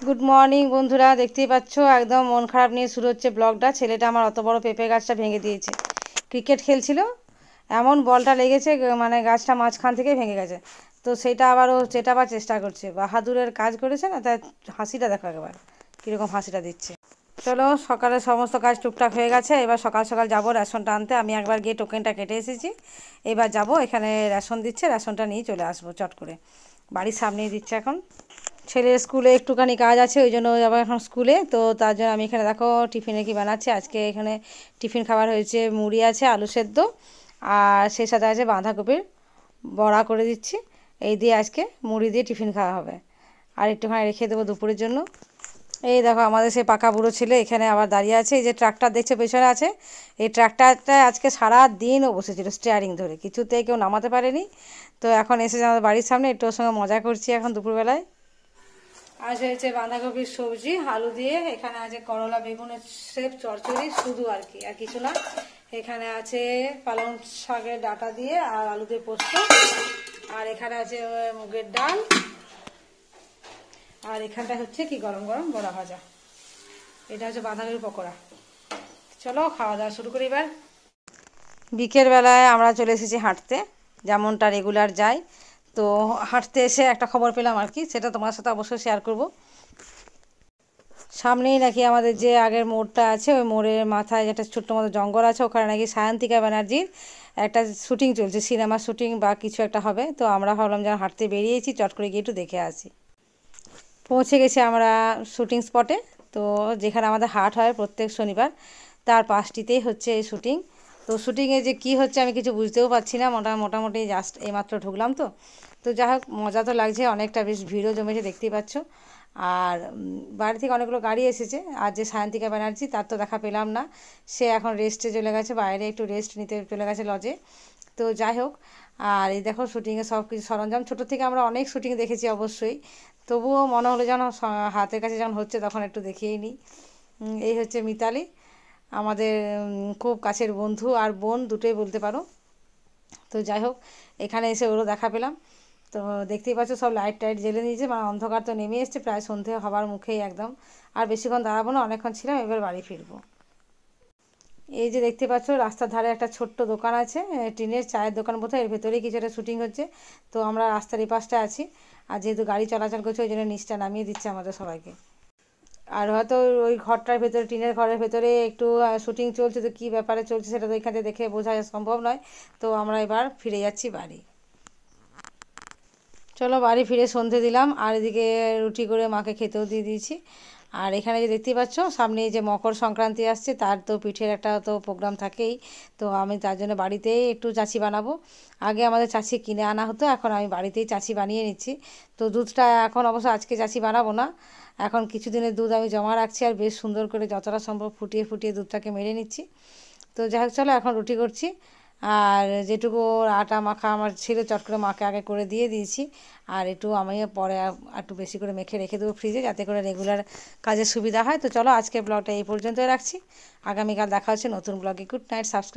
Good morning বন্ধুরা, দেখতেই পাচ্ছ একদম মন খারাপ নিয়ে শুরু হচ্ছে ব্লগটা। ছেলেটা আমার অত বড় পেঁপে গাছটা ভেঙে দিয়েছে। ক্রিকেট খেলছিল, এমন বলটা লেগেছে মানে গাছটা মাঝখান থেকে ভেঙে গেছে। তো সেটা আবার ও চেটাবার চেষ্টা করছে। বাহাদুরের কাজ করেছে না, তাই হাসিটা দেখো একবার কীরকম হাসিটা দিচ্ছে। চলো, সকালে সমস্ত কাজ টুকটাক হয়ে গেছে। এবার সকাল সকাল যাবো রেশনটা আনতে। আমি একবার গিয়ে টোকেনটা কেটে এসেছি। এবার যাব, এখানে রেশন দিচ্ছে, রেশনটা নিয়ে চলে আসবো চট করে। বাড়ির সামনেই দিচ্ছে এখন। ছেলের স্কুলে একটুখানি কাজ আছে, ওই জন্য যাবো এখন স্কুলে। তো তার জন্য আমি এখানে দেখো টিফিনে কি বানাচ্ছি। আজকে এখানে টিফিন খাবার হয়েছে, মুড়ি আছে, আলু সেদ্ধ, আর সেই সাথে আছে বাঁধাকপির বড়া করে দিচ্ছি। এই দিয়ে আজকে মুড়ি দিয়ে টিফিন খাওয়া হবে। আর একটুখানি রেখে দেবো দুপুরের জন্য। এই দেখো আমাদের সেই পাকা বুড়ো ছেলে এখানে আবার দাঁড়িয়ে আছে। এই যে ট্রাক্টর দেখছে পেছনে আছে, এই ট্রাক্টরটা আজকে সারা দিনও বসেছিল স্টিয়ারিং ধরে, কিছুতেই কেউ নামাতে পারেনি। তো এখন এসেছে আমাদের বাড়ির সামনে, একটু ওর সঙ্গে মজা করছি এখন দুপুরবেলায়। আজ হয়েছে বাঁধাকপির সবজি আলু দিয়ে, এখানে আছে করলা বেগুনের সেপ চচ্চড়ি শুধু, আর কি আর কিছু না। এখানে আছে পালং শাকের ডাঁটা দিয়ে আর আলু দিয়ে পোস্ত, আর এখানে আছে মুগের ডাল, আর এখানটা হচ্ছে কি গরম গরম বড়া ভাজা। এটা হচ্ছে বাঁধাকপির পকোড়া। চলো খাওয়া দাওয়া শুরু করি এবার। বিকেলবেলায় আমরা চলে এসেছি হাঁটতে, যেমনটা রেগুলার যাই। তো হাঁটতে এসে একটা খবর পেলাম আর কি, সেটা তোমার সাথে অবশ্যই শেয়ার করব। সামনেই নাকি আমাদের যে আগের মোড়টা আছে, ওই মোড়ের মাথায় যেটা ছোট্ট মতো জঙ্গল আছে, ওখানে নাকি সায়ন্তিকা ব্যানার্জির একটা শুটিং চলছে, সিনেমা শুটিং বা কিছু একটা হবে। তো আমরা ভাবলাম যেন হাঁটতে বেরিয়েছি, চট করে গিয়ে একটু দেখে আসি। পৌঁছে গেছি আমরা শুটিং স্পটে। তো যেখানে আমাদের হাট হয় প্রত্যেক শনিবার, তার পাশটিতেই হচ্ছে এই শুটিং। তো শুটিংয়ে যে কী হচ্ছে আমি কিছু বুঝতেও পারছি না, মোটামুটি জাস্ট এইমাত্র ঢুকলাম। তো যাই হোক, মজা তো লাগছে, অনেকটা বেশ ভিড়ও জমেছে দেখতেই পাচ্ছ। আর বাড়ি থেকে অনেকগুলো গাড়ি এসেছে। আর যে সায়ন্তিকা ব্যানার্জি, তার তো দেখা পেলাম না, সে এখন রেস্টে চলে গেছে, বাইরে একটু রেস্ট নিতে চলে গেছে লজে। তো যাই হোক, আর এই দেখো শুটিংয়ে সব কিছু সরঞ্জাম, ছোটো থেকে আমরা অনেক শুটিং দেখেছি অবশ্যই, তবুও মনে হলো যেন হাতের কাছে যখন হচ্ছে তখন একটু দেখিয়েই নিই। এই হচ্ছে মিতালি, আমাদের খুব কাছের বন্ধু আর বোন দুটোই বলতে পারো। তো যাই হোক, এখানে এসে ওরও দেখা পেলাম। তো দেখতেই পাচ্ছ সব লাইট টাইট জ্বেলে নিয়েছে, মানে অন্ধকার তো নেমে এসছে, প্রায় সন্ধে হবার মুখেই একদম। আর বেশিক্ষণ দাঁড়াবো না, অনেকক্ষণ ছিলাম, এবার বাড়ি ফিরবো। এই যে দেখতে পাচ্ছ রাস্তার ধারে একটা ছোট্ট দোকান আছে, টিনের চায়ের দোকান বোধহয়, এর ভেতরেই কিছু একটা শুটিং হচ্ছে। তো আমরা রাস্তার এই পাশটা আছি, আর যেহেতু গাড়ি চলাচল করছে ওই জন্য নিচটা নামিয়ে দিচ্ছে আমাদের সবাইকে। আর হয়তো ওই ঘরটার ভেতরে, টিনের ঘরের ভেতরে একটু শুটিং চলছে, তো কী ব্যাপারে চলছে সেটা তো এখানে দেখে বোঝা সম্ভব নয়। তো আমরা এবার ফিরে যাচ্ছি বাড়ি। চলো বাড়ি ফিরে সন্ধে দিলাম, আর এদিকে রুটি করে মাকে খেতেও দিয়ে দিয়েছি। আর এখানে যে দেখতেই পাচ্ছ সামনে যে মকর সংক্রান্তি আসছে, তার তো পিঠের একটা তো প্রোগ্রাম থাকেই। তো আমি তার জন্য বাড়িতেই একটু চাচি বানাবো। আগে আমাদের চাচি কিনে আনা হতো, এখন আমি বাড়িতেই চাচি বানিয়ে নিচ্ছি। তো দুধটা এখন অবশ্য আজকে চাচি বানাবো না, এখন কিছু দিনের দুধ আমি জমা রাখছি, আর বেশ সুন্দর করে যতটা সম্ভব ফুটিয়ে ফুটিয়ে দুধটাকে মেরে নিচ্ছি। তো যাই হোক, চলো এখন রুটি করছি। আর যেটুকু আটা মাখা আমার ছিল, চট করে মাকে আগে করে দিয়ে দিয়েছি। আর একটু আমি পরে একটু বেশি করে মেখে রেখে দেবো ফ্রিজে, যাতে করে রেগুলার কাজের সুবিধা হয়। তো চলো আজকের ব্লগটা এই পর্যন্তই রাখছি, আগামীকাল দেখা হচ্ছে নতুন ব্লগে। Good night, subscribe.